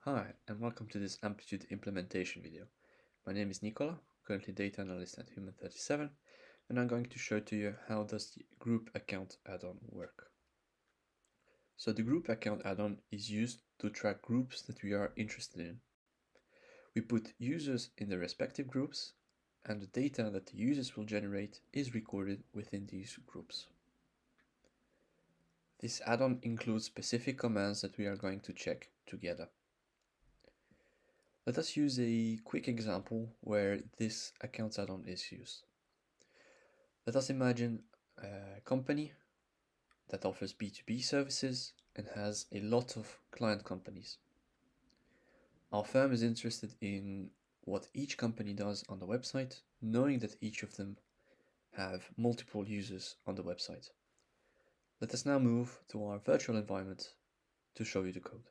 Hi, and welcome to this Amplitude implementation video. My name is Nicola, currently data analyst at Human37, and I'm going to show to you how does the group account add-on work. So the group account add-on is used to track groups that we are interested in. We put users in the respective groups, and the data that the users will generate is recorded within these groups. This add-on includes specific commands that we are going to check together. Let us use a quick example where this accounts add-on is used. Let us imagine a company that offers B2B services and has a lot of client companies. Our firm is interested in what each company does on the website, knowing that each of them have multiple users on the website. Let us now move to our virtual environment to show you the code.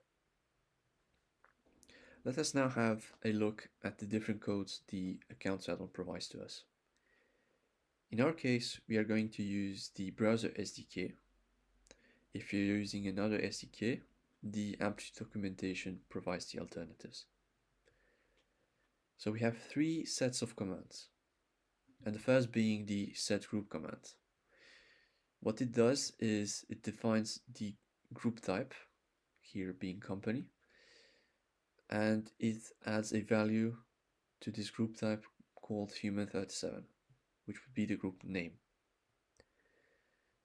Let us now have a look at the different codes the accounts add-on provides to us. In our case, we are going to use the browser SDK. If you're using another SDK, the Amplitude documentation provides the alternatives. So we have three sets of commands, and the first being the set group command. What it does is it defines the group type, here being company, and it adds a value to this group type called Human37, which would be the group name.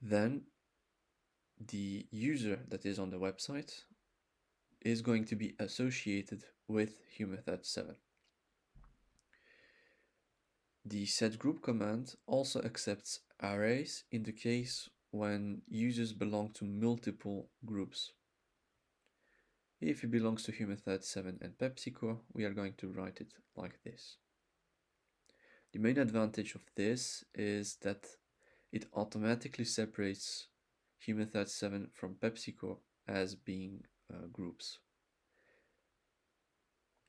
Then the user that is on the website is going to be associated with Human37. The setGroup command also accepts arrays in the case when users belong to multiple groups. If it belongs to Human37 and PepsiCo, we are going to write it like this. The main advantage of this is that it automatically separates Human37 from PepsiCo as being groups.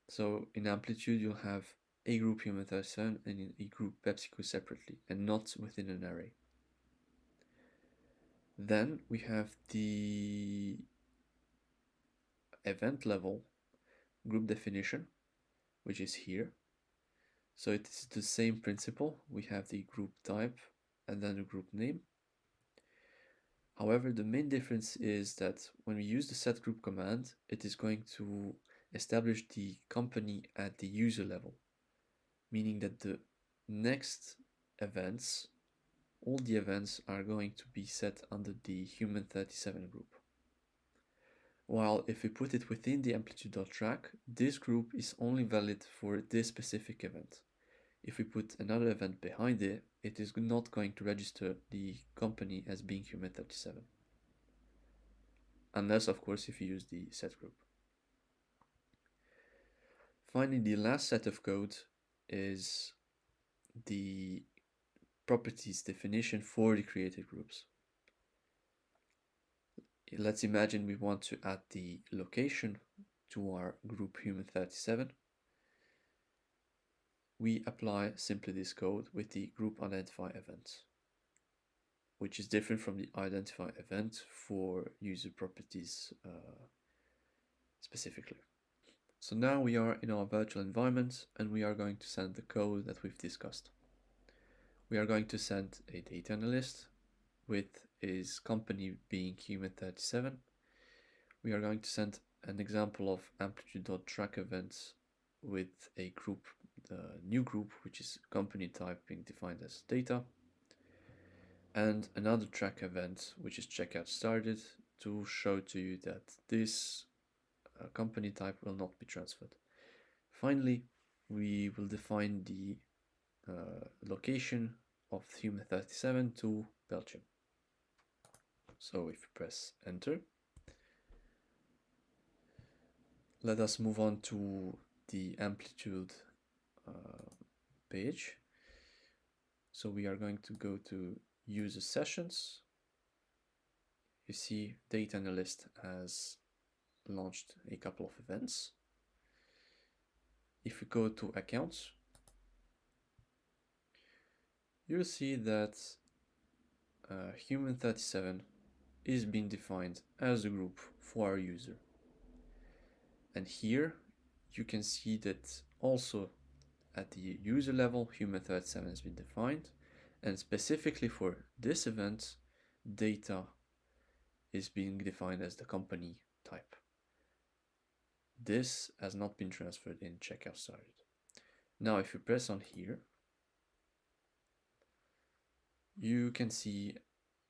So in Amplitude, you'll have a group Human37 and a group PepsiCo separately, and not within an array. Then we have the event level group definition, which is here. So it's the same principle. We have the group type and then the group name. However, the main difference is that when we use the setGroup command, it is going to establish the company at the user level, meaning that the next events, all the events are going to be set under the Human37 group. While if we put it within the Amplitude.track, this group is only valid for this specific event. If we put another event behind it, it is not going to register the company as being Human37. Unless, of course, if you use the set group. Finally, the last set of code is the properties definition for the created groups. Let's imagine we want to add the location to our group Human37. We apply simply this code with the group identify event, which is different from the identify event for user properties specifically. So now we are in our virtual environment and we are going to send the code that we've discussed. We are going to send a data analyst with his company being Human37. We are going to send an example of Amplitude.track events with a group, new group, which is company type being defined as data, and another track event, which is checkout started, to show to you that this company type will not be transferred. Finally, we will define the location of Human37 to Belgium. So if you press enter, let us move on to the Amplitude page. So we are going to go to user sessions. You see data analyst has launched a couple of events. If we go to accounts, you'll see that Human37 is being defined as a group for our user. And here you can see that also at the user level, human37 has been defined. And specifically for this event, data is being defined as the company type. This has not been transferred in checkout started. Now, if you press on here, you can see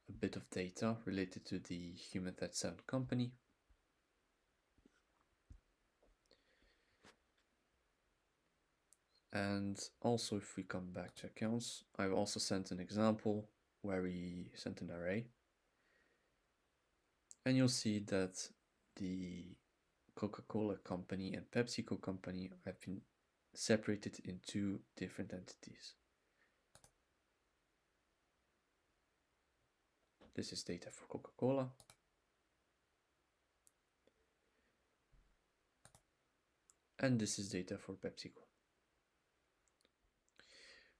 a bit of data related to the human37 company. And also, if we come back to accounts, I've also sent an example where we sent an array. And you'll see that the Coca-Cola company and PepsiCo company have been separated in two different entities. This is data for Coca-Cola. And this is data for PepsiCo.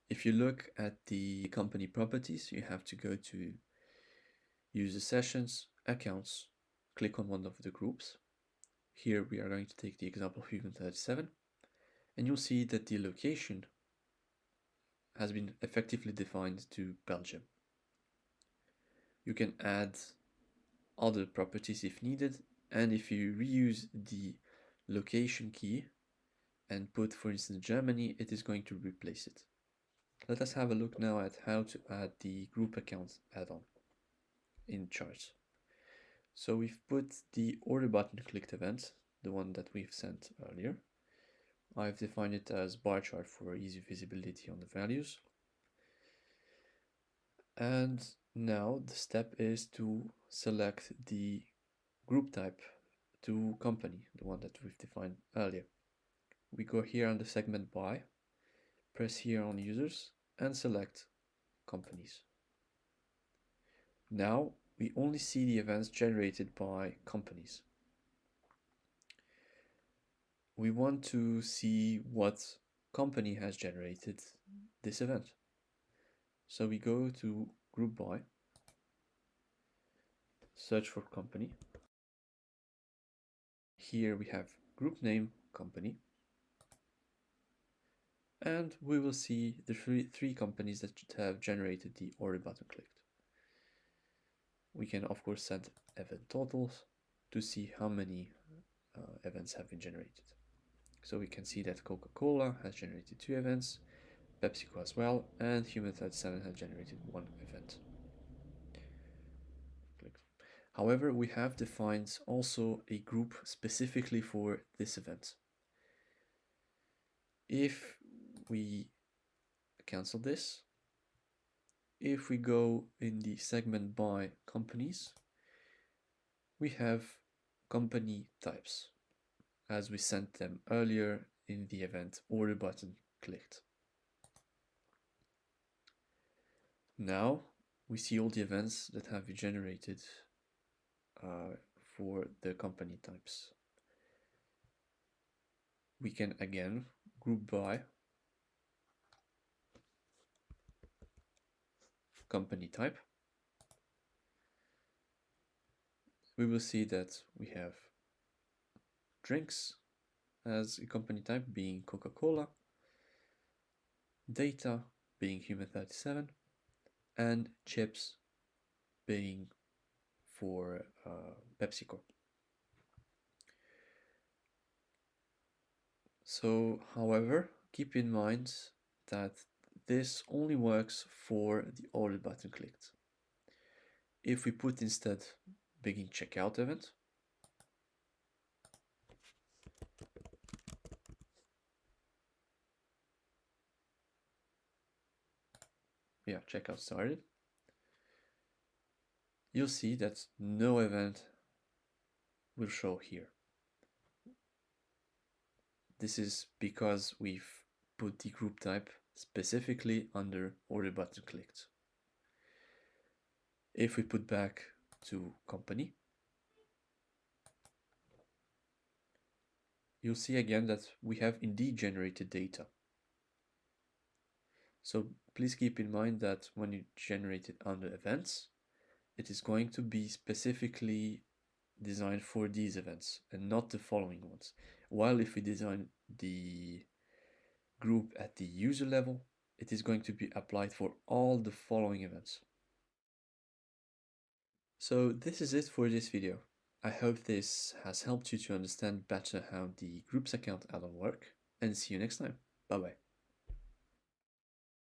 If you look at the company properties, you have to go to user sessions, accounts, click on one of the groups. Here we are going to take the example of human37, and you'll see that the location has been effectively defined to Belgium. You can add other properties if needed, and if you reuse the location key and put, for instance, Germany, it is going to replace it. Let us have a look now at how to add the group account add-on in charts. So we've put the order button clicked event, the one that we've sent earlier. I've defined it as bar chart for easy visibility on the values. And now the step is to select the group type to company, the one that we've defined earlier. We go here on the segment by, press here on users, and select companies. Now we only see the events generated by companies. We want to see what company has generated this event. So we go to group by, search for company. Here we have group name company. And we will see the three companies that have generated the order button clicked. We can of course set event totals to see how many events have been generated. So we can see that Coca-Cola has generated 2 events, PepsiCo as well, and human37 has generated 1 event. However, we have defined also a group specifically for this event. If we cancel this, if we go in the segment by companies, we have company types as we sent them earlier in the event order button clicked. Now we see all the events that have been generated for the company types. We can again group by company type. We will see that we have drinks as a company type being Coca-Cola, data being human37, and chips being for PepsiCo. So, however, keep in mind that this only works for the order button clicked. If we put instead begin checkout event, checkout started, you'll see that no event will show here. This is because we've put the group type specifically under order button clicked. If we put back to company, you'll see again that we have indeed generated data. So please keep in mind that when you generate it under events, it is going to be specifically designed for these events and not the following ones. While if we design the group at the user level, it is going to be applied for all the following events. So this is it for this video. I hope this has helped you to understand better how the groups account add-on work, and see you next time. Bye bye.